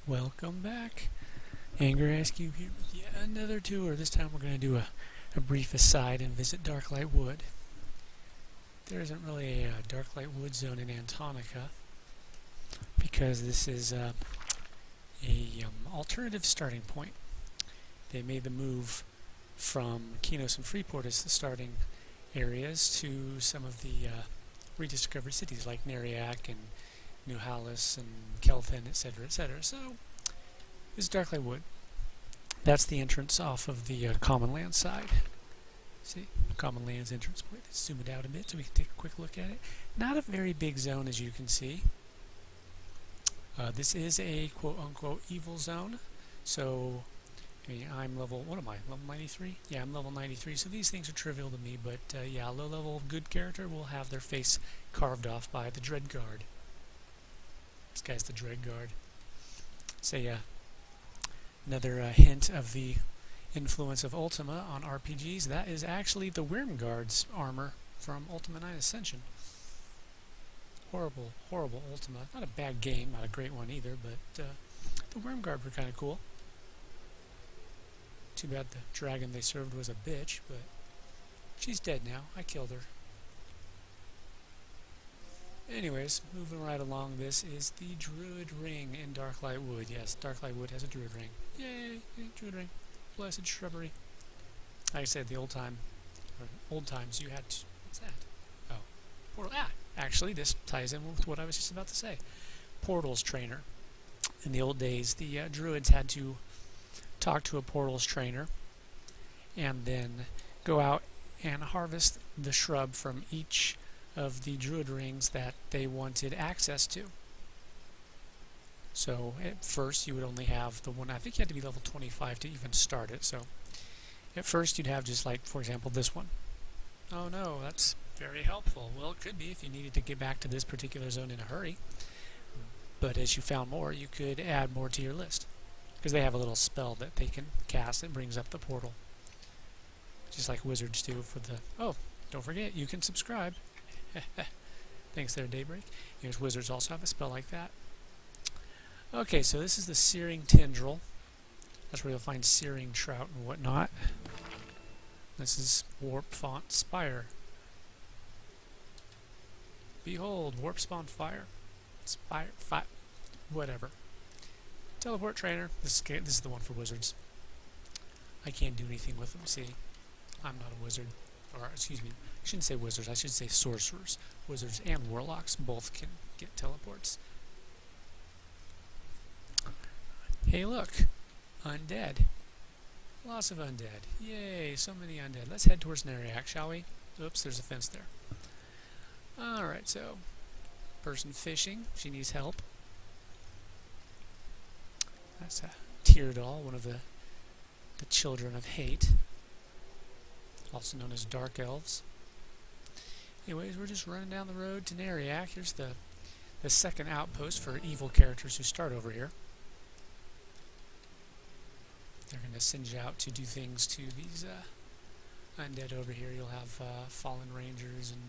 Welcome back. Anger Ice Cube here with yet another tour. This time we're going to do a brief aside and visit Darklight Wood. There isn't really a Darklight Wood zone in Antonica because this is a alternative starting point. They made the move from Kinos and Freeport as the starting areas to some of the rediscovered cities like Neriak and New Hallis and Kelthen, etc., etc. So, this is Darklight Wood. That's the entrance off of the Common Land side. See, Common Land's entrance point. Let's zoom it out a bit so we can take a quick look at it. Not a very big zone, as you can see. This is a quote-unquote evil zone. So, I'm level, what am I, level 93? Yeah, I'm level 93, so these things are trivial to me, but yeah, a low-level good character will have their face carved off by the Dread Guard. This guy's the Dread Guard. So yeah, another hint of the influence of Ultima on RPGs. That is actually the Wyrmguard's armor from Ultima 9 Ascension. Horrible, horrible Ultima. Not a bad game, not a great one either, but the Wyrmguard were kind of cool. Too bad the dragon they served was a bitch, but she's dead now. I killed her. Anyways, moving right along, this is the Druid Ring in Darklight Wood. Yes, Darklight Wood has a Druid Ring. Yay! Druid Ring. Blessed shrubbery. Like I said, the old times you had to, what's that? Oh, portal. Ah! Actually, this ties in with what I was just about to say. Portals trainer. In the old days, the Druids had to talk to a portals trainer and then go out and harvest the shrub from each of the Druid rings that they wanted access to. So at first you would only have the one. I think you had to be level 25 to even start it. So at first you'd have just like, for example, this one. Oh no, that's very helpful. Well, it could be if you needed to get back to this particular zone in a hurry. But as you found more, you could add more to your list. Because they have a little spell that they can cast that brings up the portal. Just like wizards do for the... Oh, don't forget, you can subscribe. Thanks there, Daybreak. Here's wizards also have a spell like that. Okay, so this is the Searing Tendril. That's where you'll find searing trout and whatnot. This is Warp Font Spire. Behold, Warp Spawn Fire. Spire, whatever. Teleport Trainer. This is the one for wizards. I can't do anything with them, see? I'm not a wizard. Or, excuse me, I shouldn't say wizards, I should say sorcerers. Wizards and warlocks both can get teleports. Hey look! Undead. Lots of undead. Yay, so many undead. Let's head towards Neriak, shall we? Oops, there's a fence there. Alright, so, person fishing, she needs help. That's a Teardoll, one of the children of hate. Also known as Dark Elves. Anyways, we're just running down the road to Neriak. Here's the second outpost for evil characters who start over here. They're going to send you out to do things to these undead over here. You'll have fallen rangers and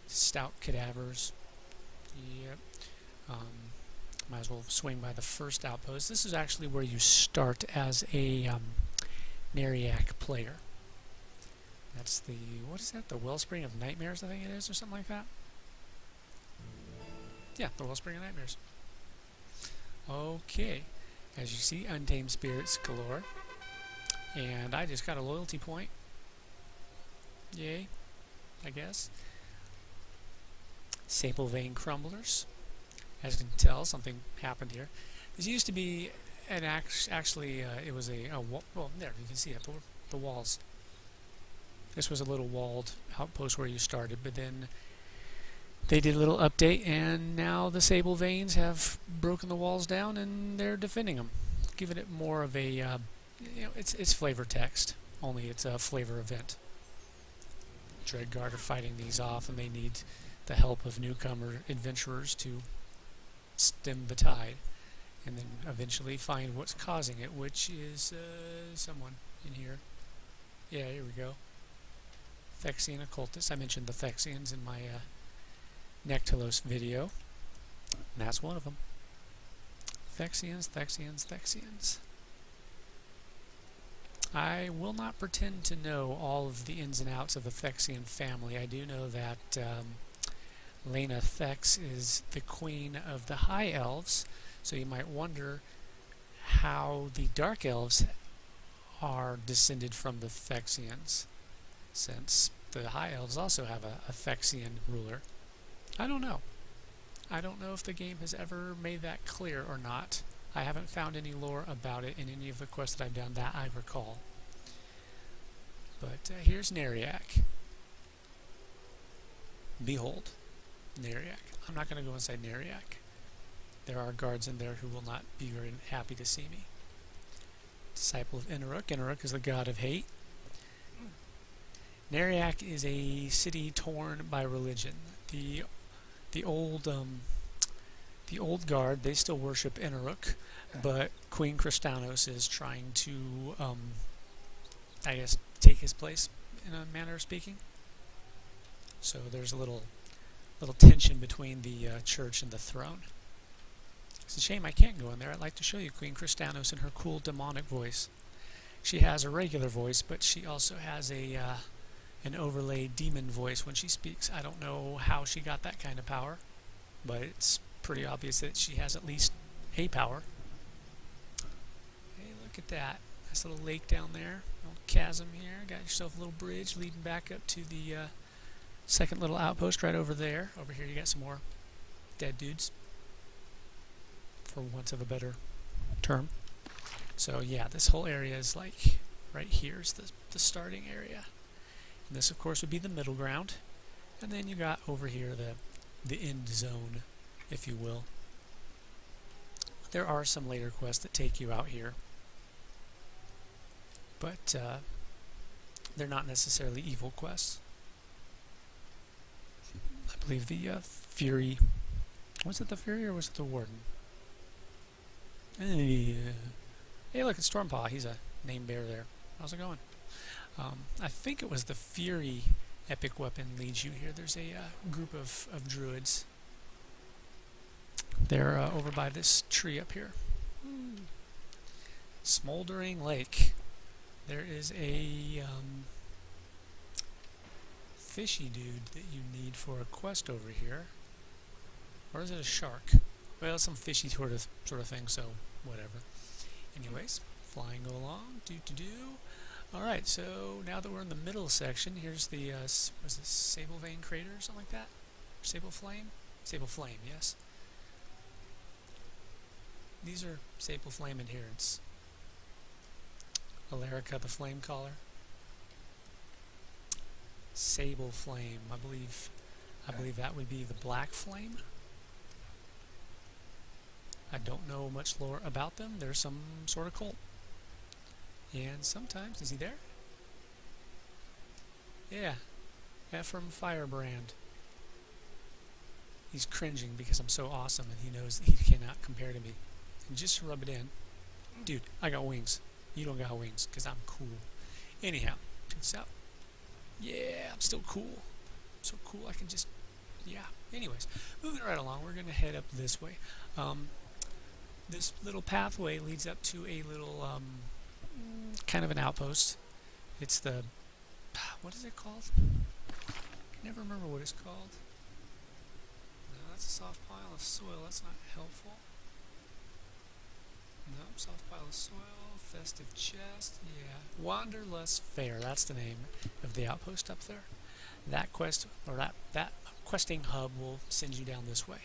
stout cadavers. Yep. Might as well swing by the first outpost. This is actually where you start as a Neriak player. That's the, what is that? The Wellspring of Nightmares, I think it is, or something like that? Yeah, the Wellspring of Nightmares. Okay. As you see, Untamed Spirits galore. And I just got a loyalty point. Yay, I guess. Sable Vein Crumblers. As you can tell, something happened here. This used to be an actually, it was a wall. Well, there, you can see it, the walls. This was a little walled outpost where you started, but then they did a little update, and now the Sable Veins have broken the walls down, and they're defending them, giving it more of a, you know, it's flavor text, only it's a flavor event. Dreadguard are fighting these off, and they need the help of newcomer adventurers to stem the tide, and then eventually find what's causing it, which is someone in here. Yeah, here we go. Phyrexian Occultist. I mentioned the Phyrexians in my Nectalos video, and that's one of them. Thexians. I will not pretend to know all of the ins and outs of the Thexian family. I do know that Lena Thex is the queen of the High Elves, so you might wonder how the Dark Elves are descended from the Thexians, since the High Elves also have a Thexian ruler. I don't know. I don't know if the game has ever made that clear or not. I haven't found any lore about it in any of the quests that I've done that I recall. But here's Neriak. Behold, Neriak. I'm not going to go inside Neriak. There are guards in there who will not be very happy to see me. Disciple of Neriak. Neriak is the god of hate. Neriak is a city torn by religion. The old guard, they still worship Neriak, but Queen Christanos is trying to, I guess, take his place in a manner of speaking. So there's a little tension between the church and the throne. It's a shame I can't go in there. I'd like to show you Queen Christanos in her cool demonic voice. She has a regular voice, but she also has an overlaid demon voice when she speaks. I don't know how she got that kind of power, but it's pretty obvious that she has at least a power. Hey, look at that. Nice little lake down there. Little chasm here. Got yourself a little bridge leading back up to the second little outpost right over there. Over here you got some more dead dudes, for want of a better term. So yeah, this whole area is like right here is the starting area. And this of course would be the middle ground. And then you got over here the end zone, if you will. There are some later quests that take you out here, but they're not necessarily evil quests. I believe the Fury... Was it the Fury or was it the Warden? Hey, look, it's Stormpaw. He's a name bearer there. How's it going? I think it was the Fury epic weapon leads you here. There's a group of druids. They're over by this tree up here. Smoldering Lake. There is a fishy dude that you need for a quest over here. Or is it a shark? Well, it's some fishy sort of thing, so whatever. Anyways, flying along. Alright, so now that we're in the middle section, here's the, was it Sable Vein Crater or something like that? Sable Flame? Sable Flame, yes. These are Sable Flame adherents. Alerica the Flame Caller. Sable Flame, I believe that would be the Black Flame. I don't know much lore about them. They're some sort of cult. And sometimes, is he there? Yeah, Ephraim Firebrand. He's cringing because I'm so awesome and he knows that he cannot compare to me. And just to rub it in, dude, I got wings. You don't got wings because I'm cool. Anyhow, check this out. Yeah, I'm still cool. I'm so cool I can just, yeah. Anyways, moving right along, we're going to head up this way. This little pathway leads up to a little, kind of an outpost. It's the, what is it called? I never remember what it's called. No, that's a soft pile of soil. That's not helpful. No, soft pile of soil. Festive chest. Yeah. Wanderlust Fair. That's the name of the outpost up there. That quest, or that questing hub will send you down this way.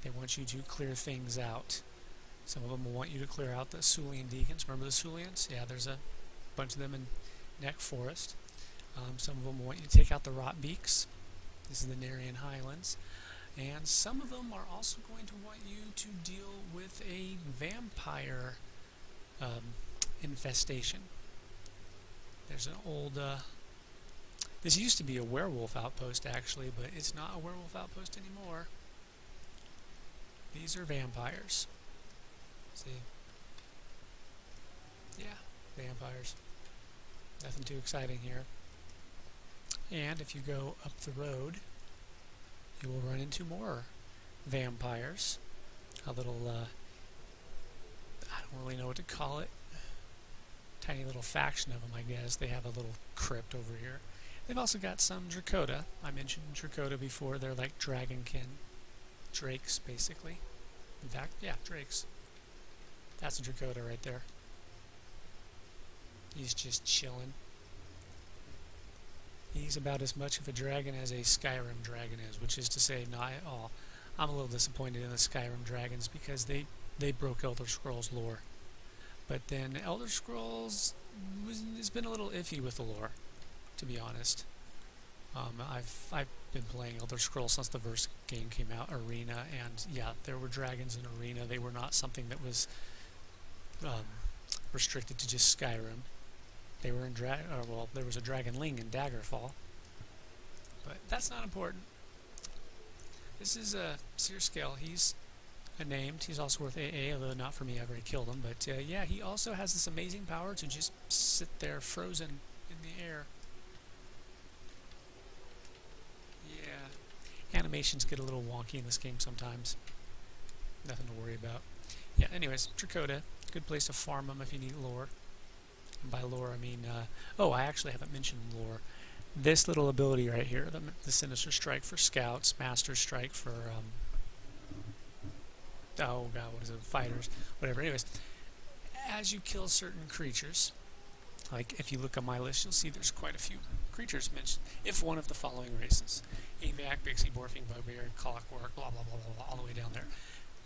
They want you to clear things out. Some of them will want you to clear out the Sulian Deacons. Remember the Sulians? Yeah, there's a bunch of them in Neck Forest. Some of them will want you to take out the Rot Beaks. This is the Nerian Highlands. And some of them are also going to want you to deal with a vampire infestation. There's an old... this used to be a werewolf outpost, actually, but it's not a werewolf outpost anymore. These are vampires. See? Yeah, vampires. Nothing too exciting here. And if you go up the road, you will run into more vampires. A little what to call it. Tiny little faction of them, I guess. They have a little crypt over here. They've also got some Dracoda. I mentioned Dracoda before. They're like dragonkin. Drakes, basically. In fact, yeah, drakes. That's a Dracoda right there. He's just chilling. He's about as much of a dragon as a Skyrim dragon is, which is to say not at all. I'm a little disappointed in the Skyrim dragons because they broke Elder Scrolls lore. But then Elder Scrolls has been a little iffy with the lore, to be honest. I've been playing Elder Scrolls since the first game came out, Arena, and yeah, there were dragons in Arena. They were not something that was restricted to just Skyrim. They were in well, there was a Dragonling in Daggerfall, but that's not important. This is a Searscale. He's named. He's also worth AA, although not for me. I've already killed him. But yeah, he also has this amazing power to just sit there frozen in the air. Yeah, animations get a little wonky in this game sometimes. Nothing to worry about. Yeah, anyways, Dracoda. Good place to farm them if you need lore. And by lore, I mean... oh, I actually haven't mentioned lore. This little ability right here, the Sinister Strike for Scouts, Master Strike for... oh god, what is it? Fighters. Whatever. Anyways, as you kill certain creatures, like if you look on my list, you'll see there's quite a few creatures mentioned. If one of the following races, Avac, Bixie, Borfing, Bugbear, Clockwork, blah blah blah blah blah, all the way down there.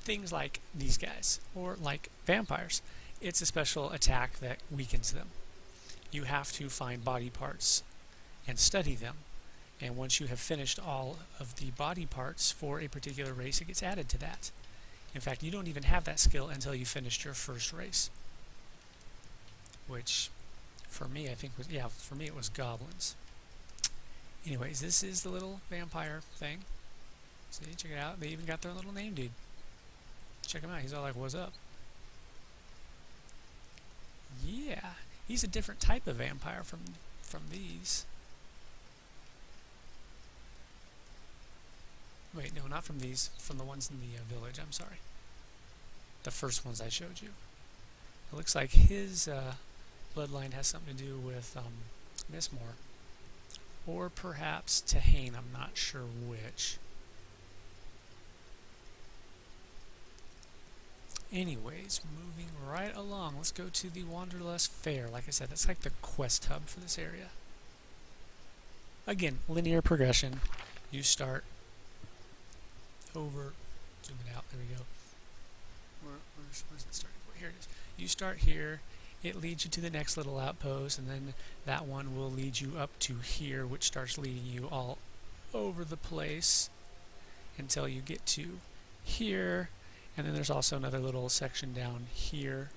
Things like these guys, or like vampires. It's a special attack that weakens them. You have to find body parts and study them. And once you have finished all of the body parts for a particular race, it gets added to that. In fact, you don't even have that skill until you finished your first race. Which, for me, I think was, yeah, for me it was goblins. Anyways, this is the little vampire thing. See, check it out. They even got their little name dude. Check him out. He's all like, what's up? Yeah, he's a different type of vampire from these. Wait, no, not from these. From the ones in the village, I'm sorry. The first ones I showed you. It looks like his bloodline has something to do with Mistmore. Or perhaps Tahane, I'm not sure which. Anyways, moving right along, let's go to the Wanderlust Fair. Like I said, that's like the quest hub for this area. Again, linear progression. You start over, zoom it out, there we go. Where's the starting point? Here it is. You start here, it leads you to the next little outpost, and then that one will lead you up to here, which starts leading you all over the place until you get to here. And then there's also another little section down here.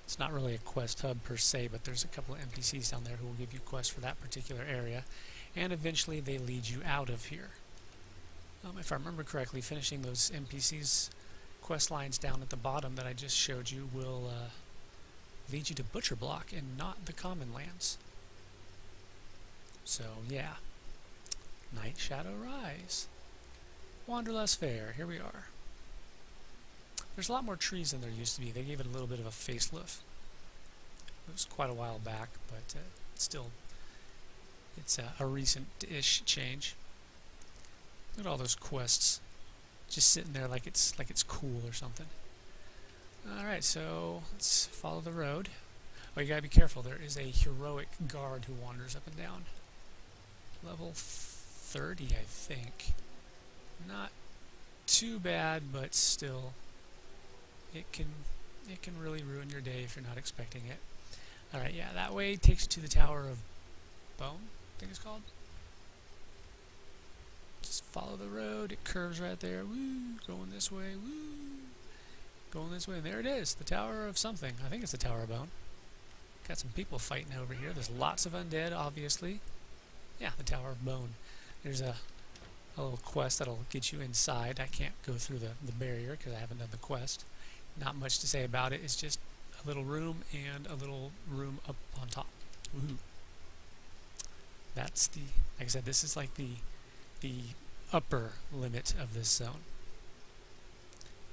It's not really a quest hub per se, but there's a couple of NPCs down there who will give you quests for that particular area. And eventually they lead you out of here. If I remember correctly, finishing those NPCs quest lines down at the bottom that I just showed you will lead you to Butcher Block and not the Common Lands. So yeah, Night Shadow Rise. Wanderlust Fair, here we are. There's a lot more trees than there used to be. They gave it a little bit of a facelift. It was quite a while back, but still, it's a recent-ish change. Look at all those quests, just sitting there like it's cool or something. All right, so let's follow the road. Oh, you gotta be careful. There is a heroic guard who wanders up and down. Level 30, I think. Not too bad, but still. It can really ruin your day if you're not expecting it. Alright, yeah, that way takes you to the Tower of Bone, I think it's called. Just follow the road, it curves right there, woo, going this way, woo, going this way, and there it is, the Tower of something. I think it's the Tower of Bone. Got some people fighting over here. There's lots of undead, obviously. Yeah, the Tower of Bone. There's a little quest that'll get you inside. I can't go through the barrier because I haven't done the quest. Not much to say about it. It's just a little room and a little room up on top. Woohoo! That's the, like I said, this is like the upper limit of this zone.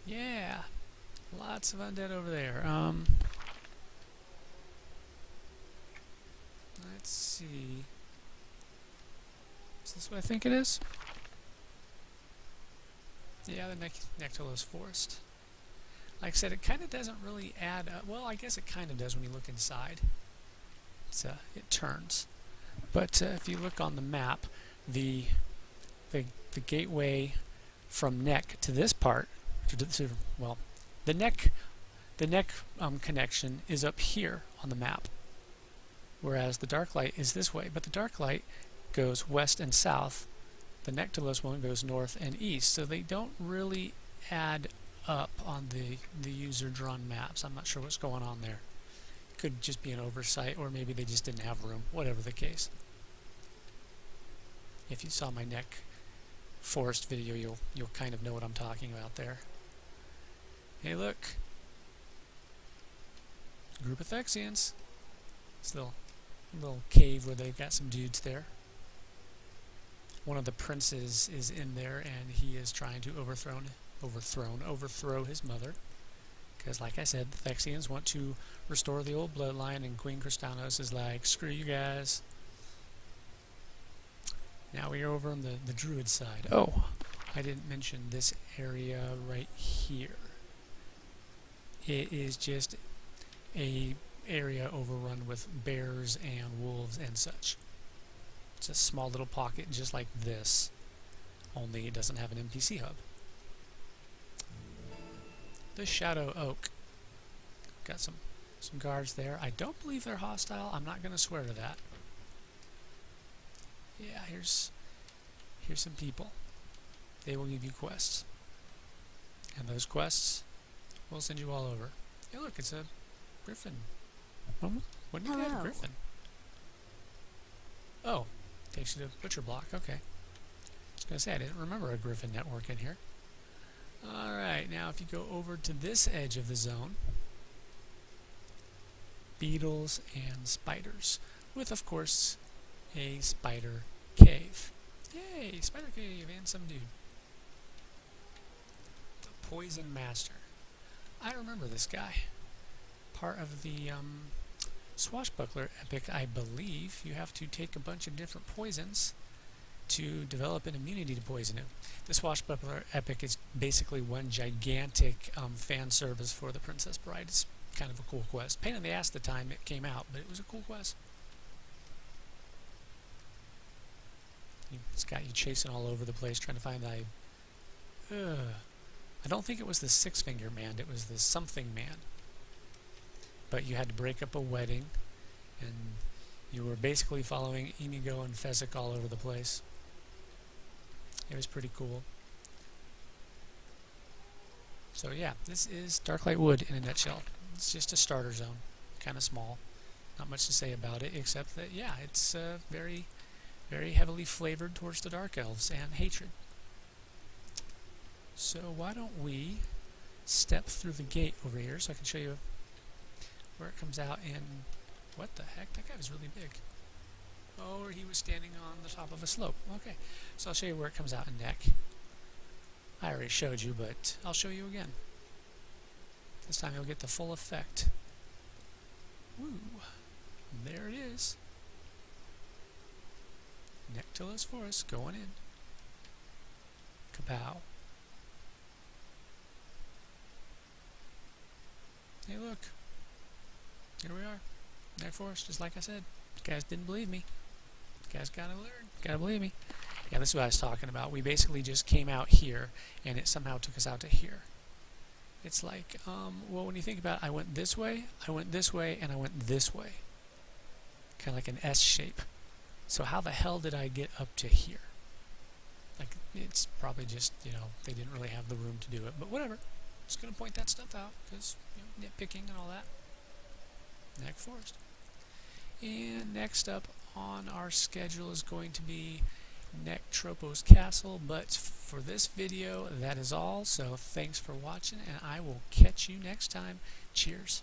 Yeah. Lots of undead over there. Let's see. Is this what I think it is? Yeah, the Nectalos Forest. Like I said, it kind of doesn't really add up. Well, I guess it kind of does when you look inside. It turns. But if you look on the map, the gateway from neck to this part, well, the neck connection is up here on the map, whereas the Darklight is this way. But the Darklight goes west and south. The Nectalos one goes north and east, so they don't really add up on the user-drawn maps. I'm not sure what's going on there. Could just be an oversight, or maybe they just didn't have room. Whatever the case. If you saw my neck forest video, you'll kind of know what I'm talking about there. Hey, look, group of Thexians. This little cave where they've got some dudes there. One of the princes is in there, and he is trying to overthrow his mother. Because, like I said, the Thexians want to restore the old bloodline, and Queen Kristanos is like, screw you guys. Now we are over on the druid side. Oh, I didn't mention this area right here. It is just a area overrun with bears and wolves and such. It's a small little pocket just like this, only it doesn't have an NPC hub. The Shadow Oak. Got some guards there. I don't believe they're hostile. I'm not going to swear to that. Yeah, here's some people. They will give you quests. And those quests will send you all over. Hey, look, it's a griffin. When did you have a griffin? Oh, takes you to Butcher Block. Okay. I was going to say, I didn't remember a griffin network in here. Alright, now if you go over to this edge of the zone, beetles and spiders, with, of course, a spider cave. Yay, spider cave and some dude. The Poison Master. I remember this guy. Part of the Swashbuckler epic, I believe. You have to take a bunch of different poisons to develop an immunity to poison. The Swashbuckler epic is basically one gigantic fan service for the Princess Bride. It's kind of a cool quest. Pain in the ass the time it came out, but it was a cool quest. It's got you chasing all over the place trying to find I don't think it was the Six-Finger Man, it was the Something Man. But you had to break up a wedding, and you were basically following Inigo and Fezzik all over the place. It was pretty cool. So yeah, this is Darklight Wood in a nutshell. It's just a starter zone, kind of small. Not much to say about it, except that, yeah, it's very, very heavily flavored towards the Dark Elves and hatred. So why don't we step through the gate over here so I can show you where it comes out in... What the heck? That guy was really big. Oh, he was standing on the top of a slope. Okay, so I'll show you where it comes out in neck. I already showed you, but I'll show you again. This time you'll get the full effect. Woo! There it is. Nectalos Forest going in. Kapow. Hey, look. Here we are. Neck Forest, just like I said. You guys didn't believe me. You guys gotta learn. Gotta believe me. Yeah, this is what I was talking about. We basically just came out here, and it somehow took us out to here. It's like, well, when you think about it, I went this way, and I went this way. Kind of like an S shape. So how the hell did I get up to here? Like, it's probably just, you know, they didn't really have the room to do it. But whatever. Just going to point that stuff out, because, you know, nitpicking and all that. Neck Forest. And next up on our schedule is going to be Nectropos Castle. But for this video, that is all. So thanks for watching, and I will catch you next time. Cheers.